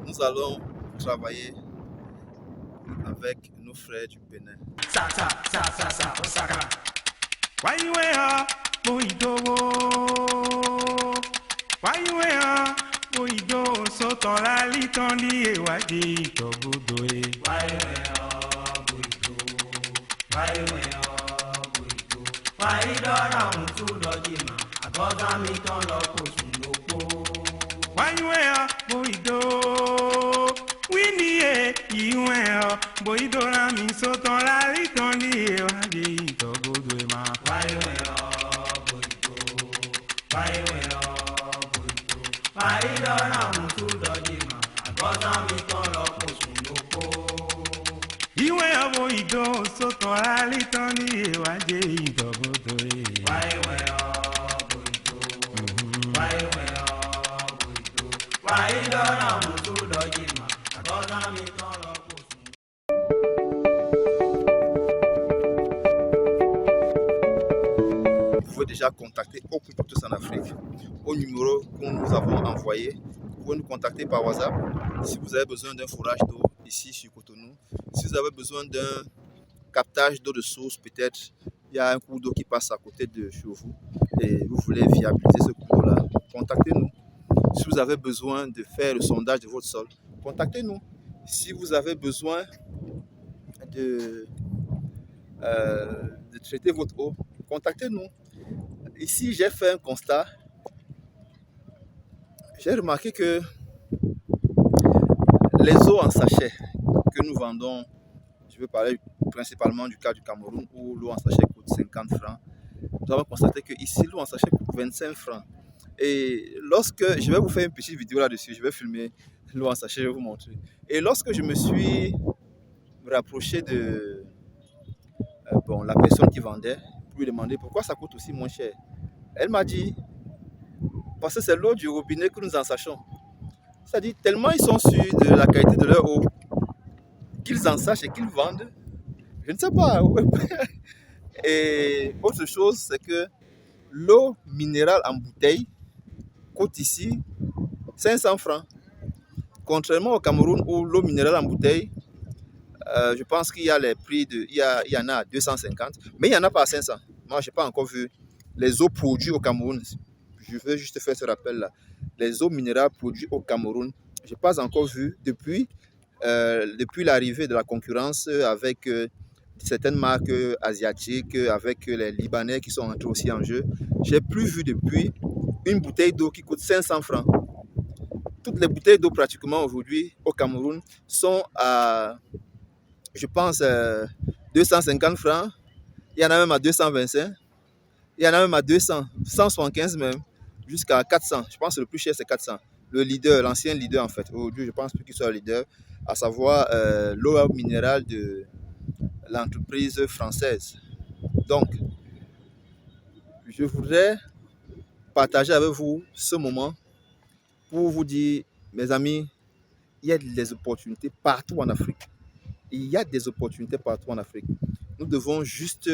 Nous allons travailler avec nos frères du Bénin. Vous pouvez déjà contacter au plus tôt en Afrique au numéro que nous avons envoyé. Vous pouvez nous contacter par WhatsApp si vous avez besoin d'un fourrage d'eau ici sur Cotonou. Si vous avez besoin d'un captage d'eau de source, peut-être il y a un cours d'eau qui passe à côté de chez vous et vous voulez viabiliser ce cours d'eau-là, contactez-nous. Si vous avez besoin de faire le sondage de votre sol, contactez-nous. Si vous avez besoin de traiter votre eau, contactez-nous. Ici, j'ai fait un constat. J'ai remarqué que les eaux en sachet que nous vendons, je vais parler principalement du cas du Cameroun où l'eau en sachet coûte 50 francs. Nous avons constaté que ici, l'eau en sachet coûte 25 francs. Et lorsque, je vais vous faire une petite vidéo là-dessus, je vais filmer l'eau en sachet, je vais vous montrer. Et lorsque je me suis rapproché de la personne qui vendait, pour lui demander pourquoi ça coûte aussi moins cher, elle m'a dit, parce que c'est l'eau du robinet que nous en sachons. C'est-à-dire, tellement ils sont sûrs de la qualité de leur eau, qu'ils en sachent et qu'ils vendent, je ne sais pas. Et autre chose, c'est que l'eau minérale en bouteille coûte ici 500 francs. Contrairement au Cameroun où l'eau minérale en bouteille, je pense qu'il y a les prix il y en a à 250, mais il n'y en a pas à 500. Moi, je n'ai pas encore vu les eaux produites au Cameroun. Je veux juste faire ce rappel-là. Les eaux minérales produites au Cameroun, je n'ai pas encore vu depuis l'arrivée de la concurrence avec certaines marques asiatiques, avec les Libanais qui sont entrés aussi en jeu. Je n'ai plus vu depuis une bouteille d'eau qui coûte 500 francs. Toutes les bouteilles d'eau pratiquement aujourd'hui au Cameroun sont à, je pense, 250 francs. Il y en a même à 225. Il y en a même à 200, 175 même, jusqu'à 400. Je pense que le plus cher, c'est 400. Le leader, l'ancien leader en fait. Aujourd'hui, je pense plus qu'il soit le leader, à savoir l'eau minérale de l'entreprise française. Donc, je voudrais partager avec vous ce moment pour vous dire, mes amis, il y a des opportunités partout en Afrique. Il y a des opportunités partout en Afrique. Nous devons juste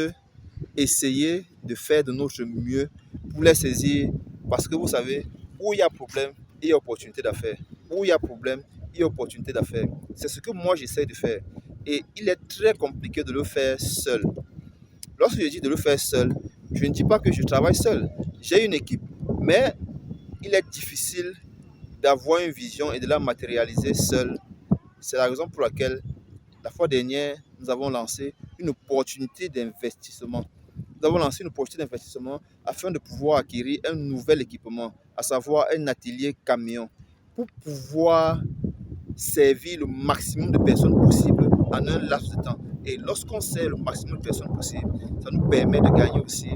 essayer de faire de notre mieux pour les saisir. Parce que vous savez, où il y a problème, il y a opportunité d'affaires. Où il y a problème, il y a opportunité d'affaires. C'est ce que moi j'essaie de faire. Et il est très compliqué de le faire seul. Lorsque je dis de le faire seul, je ne dis pas que je travaille seul. J'ai une équipe. Mais il est difficile d'avoir une vision et de la matérialiser seul. C'est la raison pour laquelle la fois dernière, nous avons lancé une opportunité d'investissement. Nous avons lancé une opportunité d'investissement afin de pouvoir acquérir un nouvel équipement, à savoir un atelier camion, pour pouvoir servir le maximum de personnes possible en un laps de temps. Et lorsqu'on sert le maximum de personnes possible, ça nous permet de gagner aussi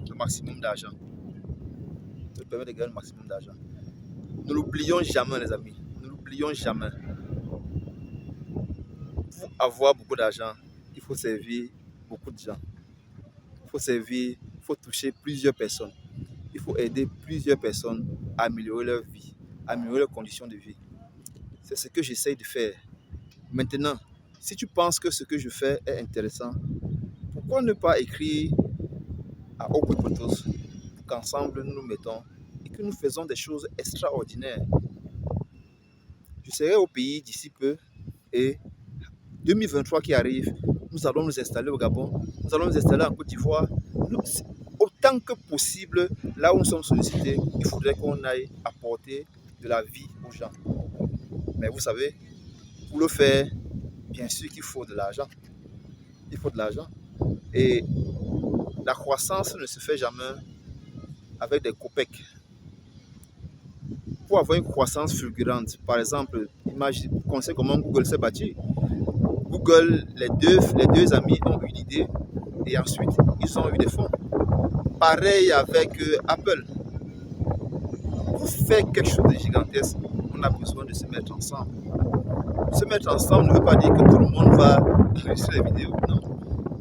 le maximum d'argent. Ça nous permet de gagner le maximum d'argent. Ne l'oublions jamais, les amis. Ne l'oublions jamais. Pour avoir beaucoup d'argent, il faut servir beaucoup de gens. Il faut servir, il faut toucher plusieurs personnes. Il faut aider plusieurs personnes à améliorer leur vie, à améliorer leurs conditions de vie. C'est ce que j'essaye de faire. Maintenant, si tu penses que ce que je fais est intéressant, pourquoi ne pas écrire à Okupotos pour qu'ensemble nous nous mettons et que nous faisons des choses extraordinaires. Je serai au pays d'ici peu et 2023 qui arrive, nous allons nous installer au Gabon, nous allons nous installer en Côte d'Ivoire. Autant que possible, là où nous sommes sollicités, il faudrait qu'on aille apporter de la vie aux gens. Mais vous savez, pour le faire, bien sûr qu'il faut de l'argent. Il faut de l'argent. Et la croissance ne se fait jamais avec des copecs. Pour avoir une croissance fulgurante, par exemple, imaginez, pensez comment Google s'est bâti. Google, les deux amis ont eu l'idée et ensuite ils ont eu des fonds. Pareil avec Apple. Pour faire quelque chose de gigantesque, on a besoin de se mettre ensemble. Se mettre ensemble ne veut pas dire que tout le monde va enregistrer les vidéos. Non.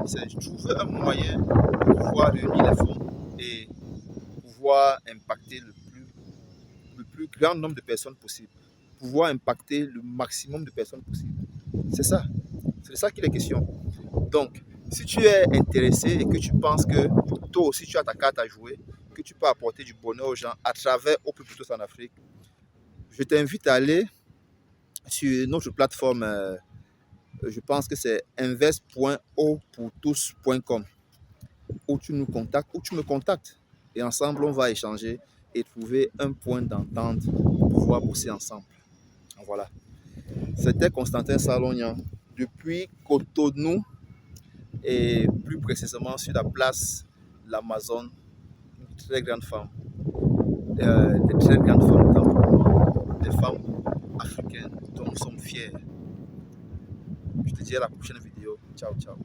C'est trouver un moyen de pouvoir réunir les fonds et pouvoir impacter le plus grand nombre de personnes possible. Pouvoir impacter le maximum de personnes possible. C'est ça. C'est de ça qu'il est question. Donc, si tu es intéressé et que tu penses que toi aussi tu as ta carte à jouer, que tu peux apporter du bonheur aux gens à travers Au Plus Tous en Afrique, je t'invite à aller sur notre plateforme, je pense que c'est invest.aupourtous.com, où tu nous contactes, où tu me contactes. Et ensemble, on va échanger et trouver un point d'entente pour pouvoir bosser ensemble. Voilà. C'était Constantin Salognan depuis Cotonou et plus précisément sur la place l'Amazone, une très grande femme, des très grandes femmes, des femmes africaines dont nous sommes fiers. Je te dis à la prochaine vidéo. Ciao, ciao.